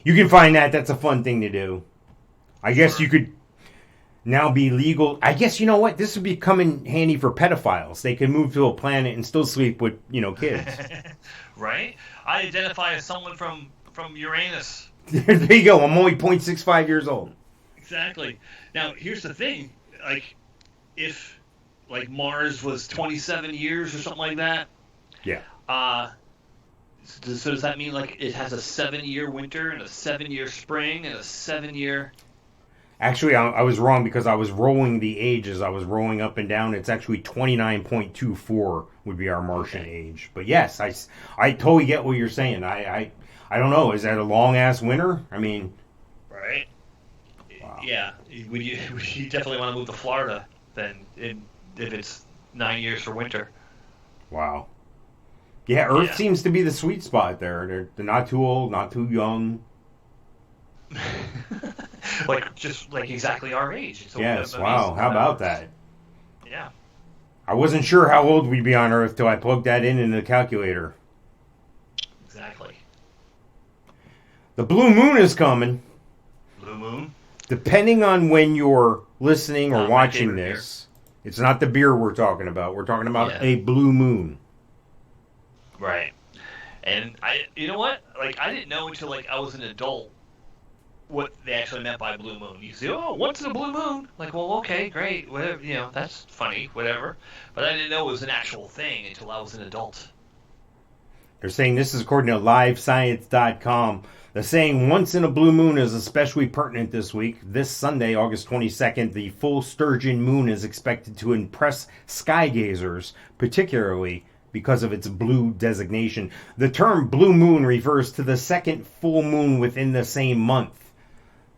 You can find that. That's a fun thing to do. I guess you could now be legal. I guess, you know what? This would be coming handy for pedophiles. They could move to a planet and still sleep with, kids. Right? I identify as someone from Uranus. There you go. I'm only 0.65 years old. Exactly. Now, here's the thing. If Mars was 27 years or something like that. Yeah. So does that mean it has a 7-year winter and a 7-year spring and a 7-year? Actually, I was wrong because I was rolling the ages. I was rolling up and down. It's actually 29.24 would be our Martian age. But yes, I totally get what you're saying. I don't know. Is that a long ass winter? I mean, right. Wow. Yeah, would you definitely want to move to Florida then if it's 9 years for winter. Wow. Yeah, Earth Yeah. seems to be the sweet spot there. They're not too old, not too young. just exactly our age. It's Yes, amazing wow. How about numbers. that? Yeah. I wasn't sure how old we'd be on Earth till I plugged that in the calculator. Exactly. The blue moon is coming. Blue moon. Depending on when you're listening or Not my watching favorite this, it's not the beer we're talking about. We're talking about Yeah. a blue moon. Right. And you know what? I didn't know until I was an adult what they actually meant by blue moon. You say, oh, what's a blue moon? Well, okay, great, whatever, that's funny, whatever. But I didn't know it was an actual thing until I was an adult. They're saying this is according to livescience.com. They're saying once in a blue moon is especially pertinent this week. This Sunday, August 22nd, the full sturgeon moon is expected to impress sky gazers, particularly because of its blue designation. The term blue moon refers to the second full moon within the same month.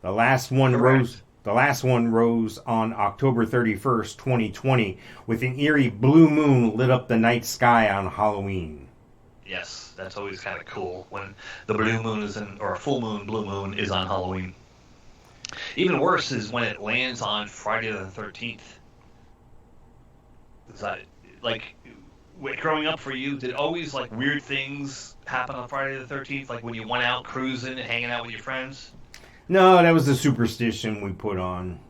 The last one rose on October 31st, 2020, with an eerie blue moon lit up the night sky on Halloween. Yes, that's always kind of cool when the blue moon or a full moon, blue moon is on Halloween. Even worse is when it lands on Friday the 13th. Is that, growing up for you, did always weird things happen on Friday the 13th? When you went out cruising and hanging out with your friends? No, that was a superstition we put on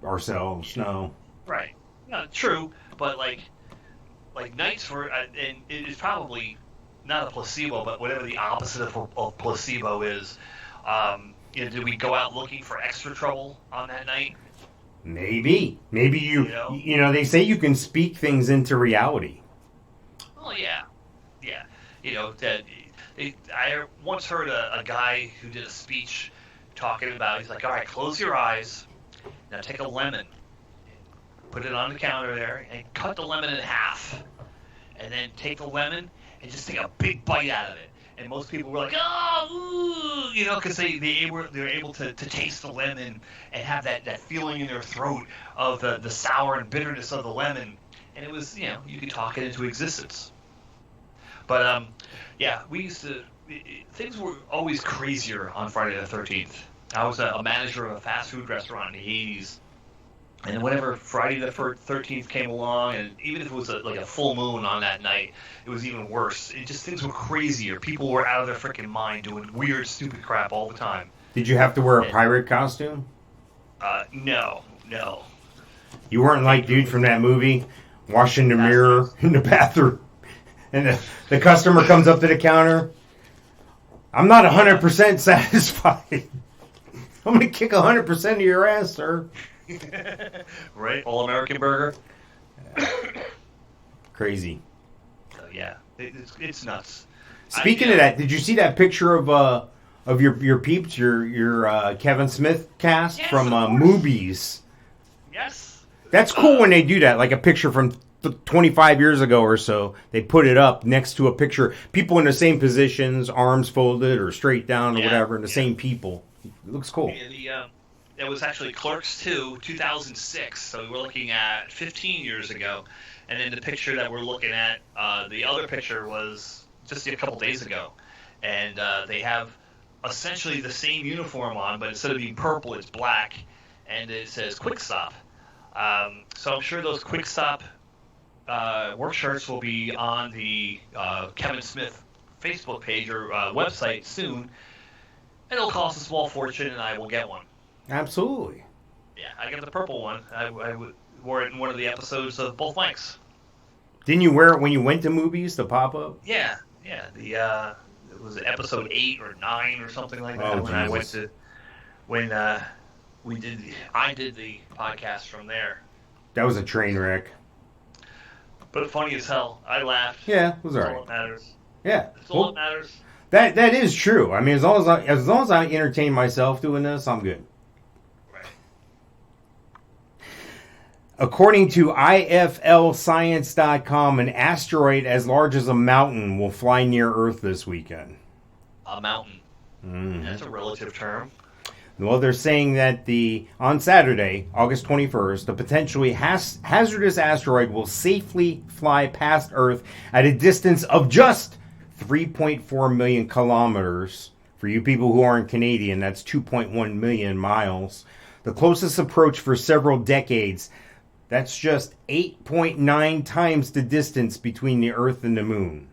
ourselves. No. Right. No, true, but nights for and it is probably not a placebo, but whatever the opposite of placebo is. Did we go out looking for extra trouble on that night? Maybe they say you can speak things into reality. Oh yeah. That I once heard a guy who did a speech talking about. He's like, all right, close your eyes. Now take a lemon, put it on the counter there, and cut the lemon in half. And then take the lemon and just take a big bite out of it. And most people were like, oh, ooh, because they were able to taste the lemon and have that feeling in their throat of the sour and bitterness of the lemon. And it was, you could talk it into existence. But, we used to, things were always crazier on Friday the 13th. I was a manager of a fast food restaurant in the 80s. And whenever Friday the 13th came along, and even if it was a full moon on that night, it was even worse. Things were crazier. People were out of their freaking mind doing weird, stupid crap all the time. Did you have to wear a pirate costume? No. You weren't like dude from that movie, washing the mirror in the bathroom, and the customer comes up to the counter. I'm not 100% satisfied. I'm going to kick 100% of your ass, sir. Right? All-American burger. Crazy. So, yeah, it's nuts. Speaking of that, did you see that picture of your peeps, your Kevin Smith cast from Movies? Yes. That's cool when they do that, like a picture from 25 years ago or so. They put it up next to a picture, people in the same positions, arms folded or straight down or whatever, and the same people. It looks cool. Yeah, it was actually Clerks 2, 2006, so we're looking at 15 years ago. And then the picture that we're looking at, the other picture was just a couple days ago. And they have essentially the same uniform on, but instead of being purple, it's black. And it says Quick Stop. So I'm sure those Quick Stop work shirts will be on the Kevin Smith Facebook page or website soon. It'll cost a small fortune, and I will get one. Absolutely. Yeah, I got the purple one. I wore it in one of the episodes of both Mikes. Didn't you wear it when you went to Movies, the pop-up? Yeah. It was episode 8 or 9 or something like that I went to when I did the podcast from there. That was a train wreck. But funny as hell. I laughed. Yeah, it was all right. That's all that matters. Yeah. That's all that matters. That is true. I mean, as long as I entertain myself doing this, I'm good. Right. According to IFLscience.com, an asteroid as large as a mountain will fly near Earth this weekend. A mountain. Mm. That's a relative term. Well, they're saying that on Saturday, August 21st, the potentially hazardous asteroid will safely fly past Earth at a distance of just 3.4 million kilometers. For you people who aren't Canadian, that's 2.1 million miles. The closest approach for several decades. That's just 8.9 times the distance between the Earth and the Moon.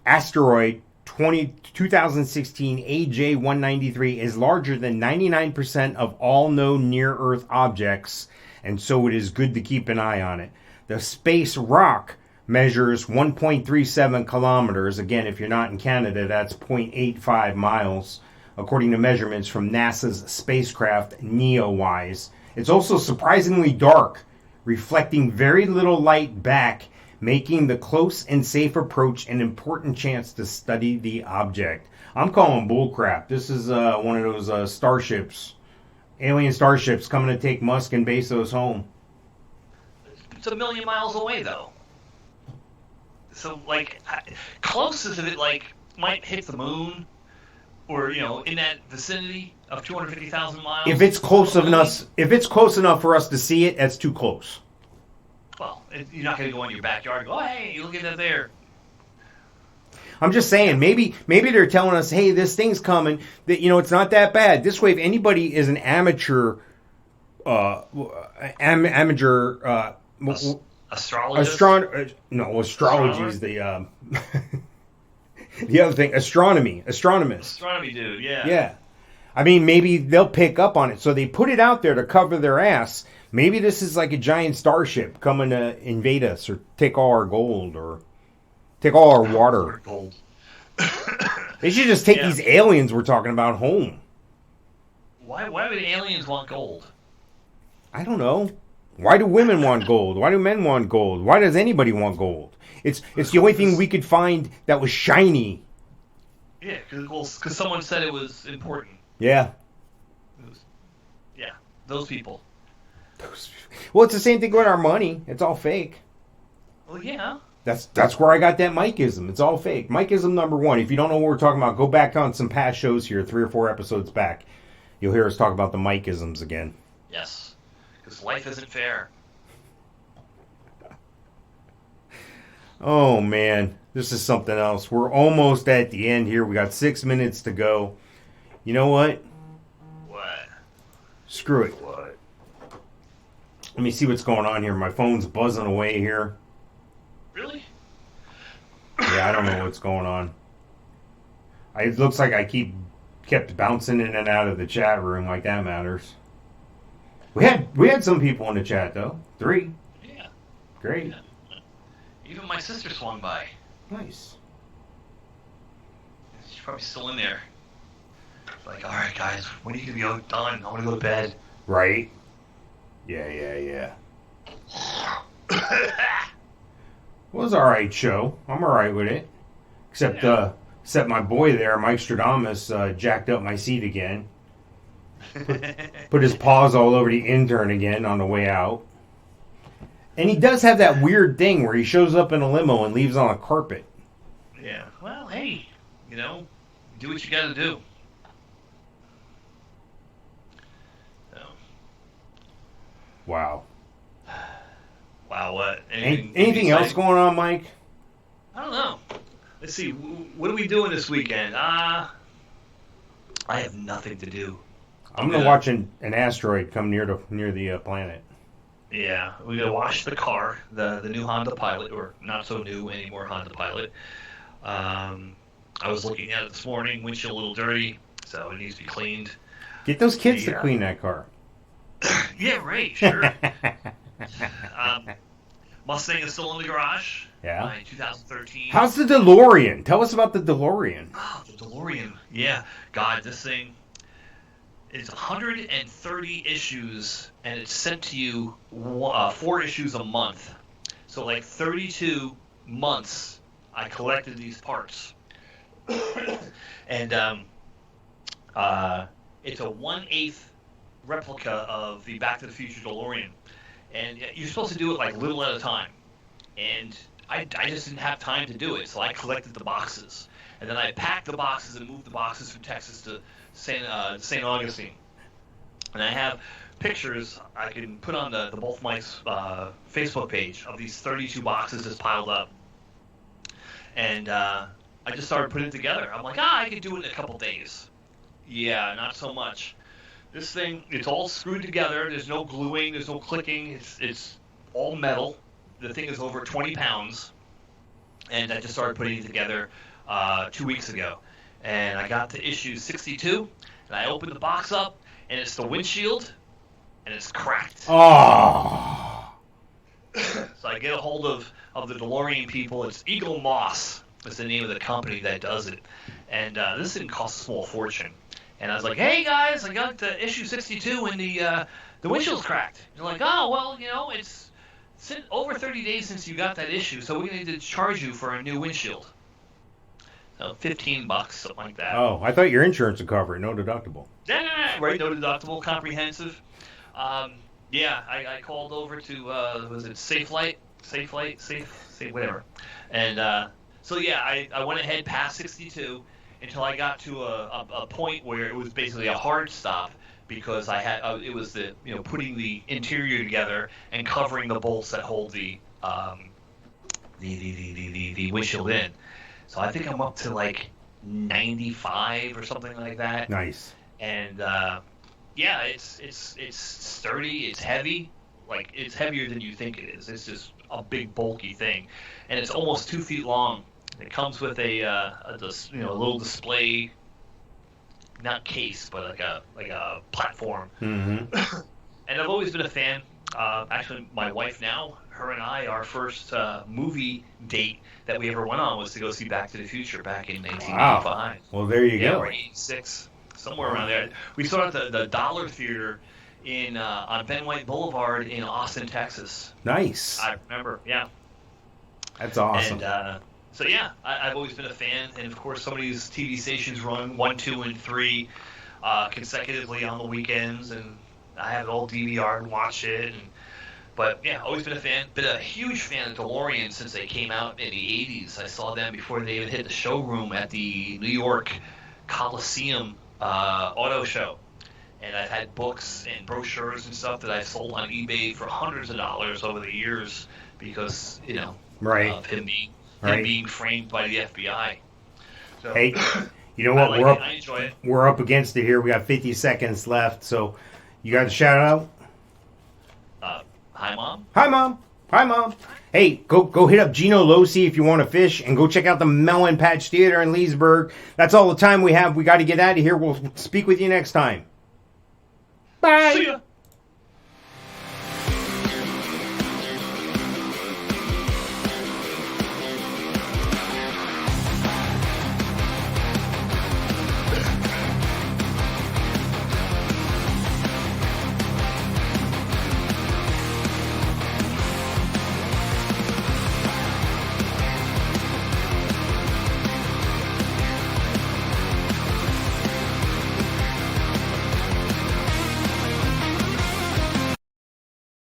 Asteroid 2016 AJ193 is larger than 99% of all known near-Earth objects, and so it is good to keep an eye on it. The space rock measures 1.37 kilometers. Again, if you're not in Canada, that's 0.85 miles, according to measurements from NASA's spacecraft NEOWISE. It's also surprisingly dark, reflecting very little light back, making the close and safe approach an important chance to study the object. I'm calling bullcrap. This is one of those starships, alien starships coming to take Musk and Bezos home. It's 1 million miles away, though. So, like, closest of it, like, might hit the moon, or, you know, in that vicinity of 250,000 miles. If it's close enough for us to see it, that's too close. Well, you're not going to go in your backyard and go, oh, hey, look at that there. I'm just saying, maybe they're telling us, hey, this thing's coming. That, you know, it's not that bad. This way, if anybody is an amateur, astrologist. Astrology is the the other thing. Astronomist. Astronomy dude, yeah. Yeah. I mean, maybe they'll pick up on it. So they put it out there to cover their ass. Maybe this is like a giant starship coming to invade us or take all our gold or take all our water. Gold. They should just take these aliens we're talking about home. Why would aliens want gold? I don't know. Why do women want gold? Why do men want gold? Why does anybody want gold? It's the only thing we could find that was shiny. Yeah, because someone said it was important. Yeah. Those people. Well, it's the same thing with our money. It's all fake. Well, yeah. That's where I got that Mikeism. It's all fake. Mikeism number 1. If you don't know what we're talking about, go back on some past shows here, 3 or 4 episodes back. You'll hear us talk about the Mikeisms again. Yes. Because life isn't fair. Oh, man. This is something else. We're almost at the end here. We got 6 minutes to go. You know what? What? Screw it. What? Let me see what's going on here. My phone's buzzing away here. Really? Yeah, I don't know what's going on. It looks like I kept bouncing in and out of the chat room, like that matters. We had some people in the chat though. 3. Yeah. Great. Yeah. Even my sister swung by. Nice. She's probably still in there. Like, all right, guys, when are you gonna be done? I want to go to bed. Right. Yeah. It was alright show. I'm alright with it. Except my boy there, Mikestradamus, jacked up my seat again. Put his paws all over the intern again on the way out. And he does have that weird thing where he shows up in a limo and leaves on a carpet. Yeah. Well, hey, do what you gotta do. Wow. Wow, what? Anything else going on, Mike? I don't know. Let's see. What are we doing this weekend? I have nothing to do. I'm gonna watch an asteroid come near the planet. Yeah, we're gonna wash the car, the new Honda Pilot, or not so new anymore Honda Pilot. I was looking at it this morning. Windshield a little dirty, so it needs to be cleaned. Get those kids to clean that car. Yeah, right, sure. Mustang is still in the garage. Yeah. My 2013. How's the DeLorean? Tell us about the DeLorean. Oh, the DeLorean. Yeah. God, this thing is 130 issues, and it's sent to you 4 issues a month. So, like 32 months, I collected these parts. And it's a 1/8 replica of the Back to the Future DeLorean. And you're supposed to do it like little at a time. And I just didn't have time to do it, so I collected the boxes. And then I packed the boxes and moved the boxes from Texas to St. Augustine. And I have pictures I can put on the Both Mike's Facebook page of these 32 boxes just piled up. And I just started putting it together. I'm like, I could do it in a couple days. Yeah, not so much. This thing, it's all screwed together. There's no gluing. There's no clicking. It's all metal. The thing is over 20 pounds. And I just started putting it together 2 weeks ago. And I got to issue 62. And I opened the box up. And it's the windshield. And it's cracked. Oh. So I get a hold of the DeLorean people. It's Eagle Moss. That's the name of the company that does it. And this didn't cost a small fortune. And I was like, hey guys, I got the issue 62 and the windshield's cracked. And they're like, oh, well, you know, it's over 30 days since you got that issue, so we're going to charge you for a new windshield. So $15, something like that. Oh, I thought your insurance would cover it. No deductible. Yeah, right, no deductible, comprehensive. Yeah, I called over to, was it Safe, whatever. And so, yeah, I went ahead past 62 until I got to a point where it was basically a hard stop because I had it was the putting the interior together and covering the bolts that hold the windshield in. So I think I'm up to like 95 or something like that. Nice. And yeah, it's sturdy, it's heavy, like it's heavier than you think it is. It's just a big bulky thing, and it's almost 2 feet long. It comes with a little display, not case, but like a platform. Mm-hmm. And I've always been a fan. Actually, my wife now, her and I, our first movie date that we ever went on was to go see Back to the Future back in 1985. Wow. Well, there you go. Or 86, somewhere around there. We saw it at the Dollar Theater in on Ben White Boulevard in Austin, Texas. Nice. I remember, yeah. That's awesome. And so yeah, I've always been a fan, and of course some of these TV stations run 1, 2, and 3 consecutively on the weekends, and I have it all DVR and watch it. But yeah, always been a fan. Been a huge fan of DeLorean since they came out in the 80s. I saw them before they even hit the showroom at the New York Coliseum auto show. And I've had books and brochures and stuff that I've sold on eBay for hundreds of dollars over the years because, right. of him being framed by the FBI. So, hey, you know what? I enjoy it. We're up against it here. We got 50 seconds left, so you got a shout out? Hi, Mom. Hi, Mom. Hi, Mom. Hey, go hit up Gino Losi if you want to fish, and go check out the Melon Patch Theater in Leesburg. That's all the time we have. We got to get out of here. We'll speak with you next time. Bye. See ya.